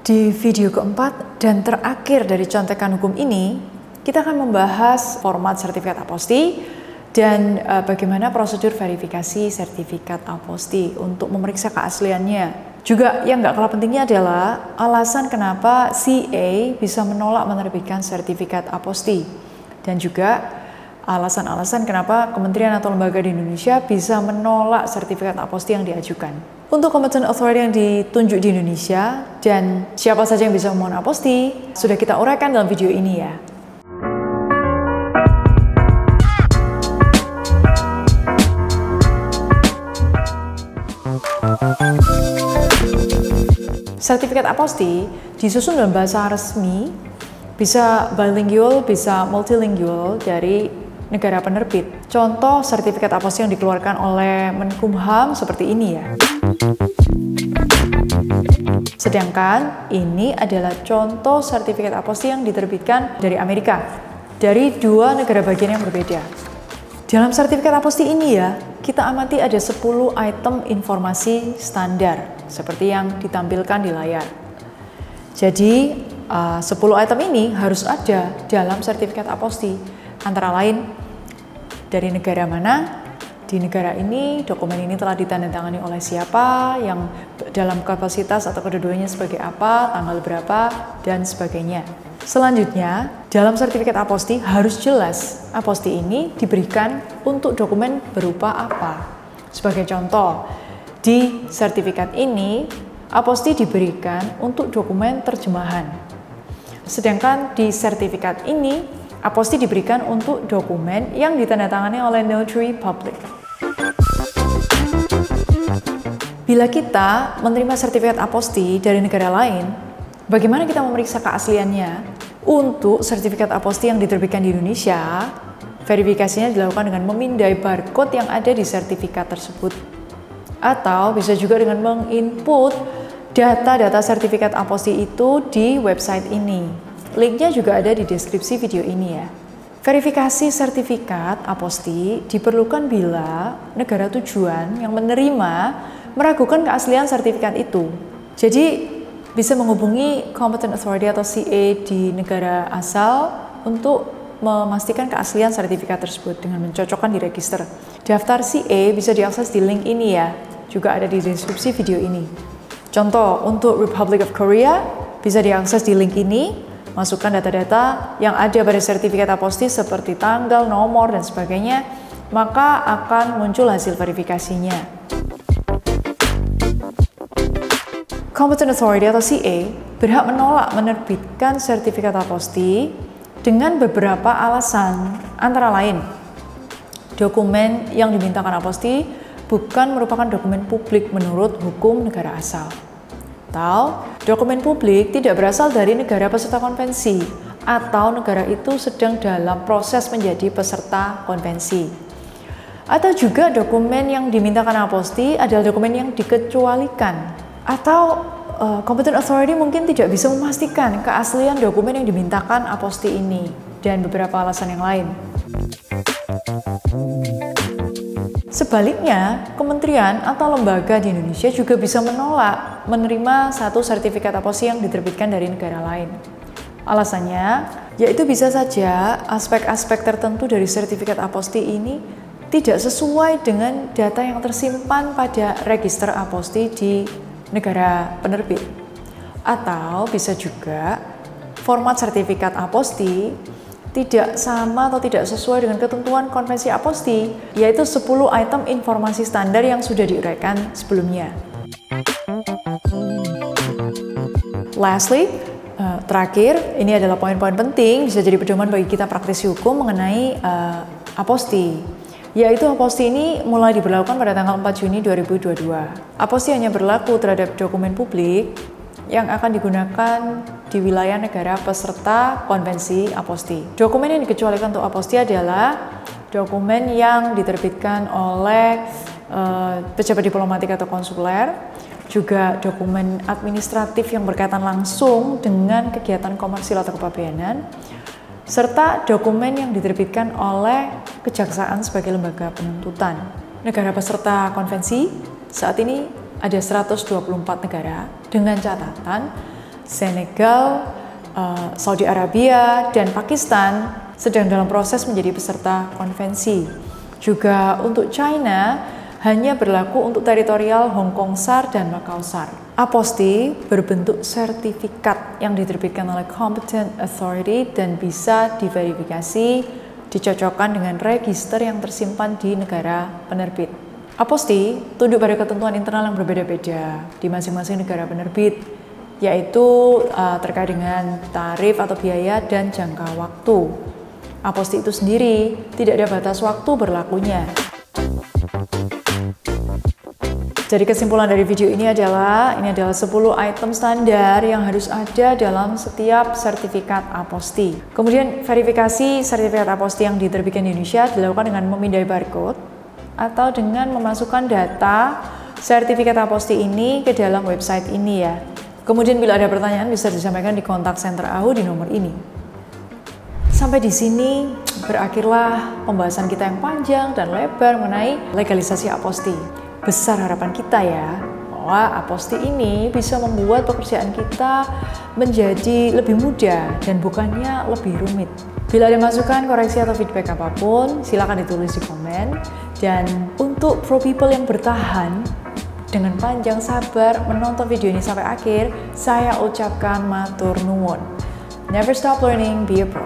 Di video keempat dan terakhir dari contekan hukum ini, kita akan membahas format sertifikat aposti dan bagaimana prosedur verifikasi sertifikat aposti untuk memeriksa keasliannya. Juga yang nggak kalah pentingnya adalah alasan kenapa CA bisa menolak menerbitkan sertifikat aposti dan juga alasan-alasan kenapa kementerian atau lembaga di Indonesia bisa menolak sertifikat aposti yang diajukan. Untuk competent authority yang ditunjuk di Indonesia dan siapa saja yang bisa memohon aposti, sudah kita uraikan dalam video ini ya. Sertifikat aposti disusun dalam bahasa resmi, bisa bilingual, bisa multilingual dari negara penerbit. Contoh sertifikat aposti yang dikeluarkan oleh Menkumham seperti ini ya. Sedangkan ini adalah contoh sertifikat aposti yang diterbitkan dari Amerika, dari dua negara bagian yang berbeda. Dalam sertifikat aposti ini ya, kita amati ada 10 item informasi standar, seperti yang ditampilkan di layar. Jadi, 10 item ini harus ada dalam sertifikat aposti, antara lain dari negara mana, di negara ini dokumen ini telah ditandatangani oleh siapa, yang dalam kapasitas atau kedudukannya sebagai apa, tanggal berapa, dan sebagainya. Selanjutnya, dalam sertifikat aposti harus jelas aposti ini diberikan untuk dokumen berupa apa. Sebagai contoh, di sertifikat ini aposti diberikan untuk dokumen terjemahan. Sedangkan di sertifikat ini aposti diberikan untuk dokumen yang ditandatangani oleh notary public. Bila kita menerima sertifikat aposti dari negara lain, bagaimana kita memeriksa keasliannya? Untuk sertifikat aposti yang diterbitkan di Indonesia, verifikasinya dilakukan dengan memindai barcode yang ada di sertifikat tersebut. Atau bisa juga dengan menginput data-data sertifikat aposti itu di website ini. Linknya juga ada di deskripsi video ini ya. Verifikasi sertifikat aposti diperlukan bila negara tujuan yang menerima meragukan keaslian sertifikat itu. Jadi bisa menghubungi competent authority atau CA di negara asal untuk memastikan keaslian sertifikat tersebut dengan mencocokkan di register. Daftar CA bisa diakses di link ini ya, juga ada di deskripsi video ini. Contoh, untuk Republic of Korea bisa diakses di link ini, masukkan data-data yang ada pada sertifikat aposti seperti tanggal, nomor, dan sebagainya, maka akan muncul hasil verifikasinya. Competent Authority atau CA berhak menolak menerbitkan sertifikat aposti dengan beberapa alasan, antara lain dokumen yang dimintakan aposti bukan merupakan dokumen publik menurut hukum negara asal, atau dokumen publik tidak berasal dari negara peserta konvensi, atau negara itu sedang dalam proses menjadi peserta konvensi, atau juga dokumen yang dimintakan aposti adalah dokumen yang dikecualikan, atau competent authority mungkin tidak bisa memastikan keaslian dokumen yang dimintakan aposti ini, dan beberapa alasan yang lain. Sebaliknya, kementerian atau lembaga di Indonesia juga bisa menolak menerima satu sertifikat aposti yang diterbitkan dari negara lain. Alasannya, yaitu bisa saja aspek-aspek tertentu dari sertifikat aposti ini tidak sesuai dengan data yang tersimpan pada register aposti di negara penerbit. Atau bisa juga format sertifikat aposti tidak sama atau tidak sesuai dengan ketentuan konvensi aposti, yaitu 10 item informasi standar yang sudah diuraikan sebelumnya. Lastly, terakhir, ini adalah poin-poin penting, bisa jadi pedoman bagi kita praktisi hukum mengenai aposti. Yaitu aposti ini mulai diberlakukan pada tanggal 4 Juni 2022. Aposti hanya berlaku terhadap dokumen publik yang akan digunakan di wilayah negara peserta konvensi aposti. Dokumen yang dikecualikan untuk aposti adalah dokumen yang diterbitkan oleh pejabat diplomatik atau konsuler, juga dokumen administratif yang berkaitan langsung dengan kegiatan komersil atau kepabeanan, serta dokumen yang diterbitkan oleh kejaksaan sebagai lembaga penuntutan. Negara peserta konvensi saat ini ada 124 negara dengan catatan Senegal, Saudi Arabia, dan Pakistan sedang dalam proses menjadi peserta konvensi. Juga untuk China hanya berlaku untuk teritorial Hong Kong SAR dan Macau SAR. Aposti berbentuk sertifikat yang diterbitkan oleh competent authority dan bisa diverifikasi, dicocokkan dengan register yang tersimpan di negara penerbit. Aposti tunduk pada ketentuan internal yang berbeda-beda di masing-masing negara penerbit, yaitu terkait dengan tarif atau biaya dan jangka waktu. Aposti itu sendiri tidak ada batas waktu berlakunya. Jadi kesimpulan dari video ini adalah 10 item standar yang harus ada dalam setiap sertifikat aposti. Kemudian verifikasi sertifikat aposti yang diterbitkan di Indonesia dilakukan dengan memindai barcode atau dengan memasukkan data sertifikat aposti ini ke dalam website ini ya. Kemudian bila ada pertanyaan bisa disampaikan di kontak center AHU di nomor ini. Sampai di sini berakhirlah pembahasan kita yang panjang dan lebar mengenai legalisasi aposti. Besar harapan kita ya, bahwa aposti ini bisa membuat pekerjaan kita menjadi lebih mudah dan bukannya lebih rumit. Bila ada masukan, koreksi atau feedback apapun, silakan ditulis di komen. Dan untuk pro people yang bertahan dengan panjang sabar menonton video ini sampai akhir, saya ucapkan matur nuwun. Never stop learning, be a pro.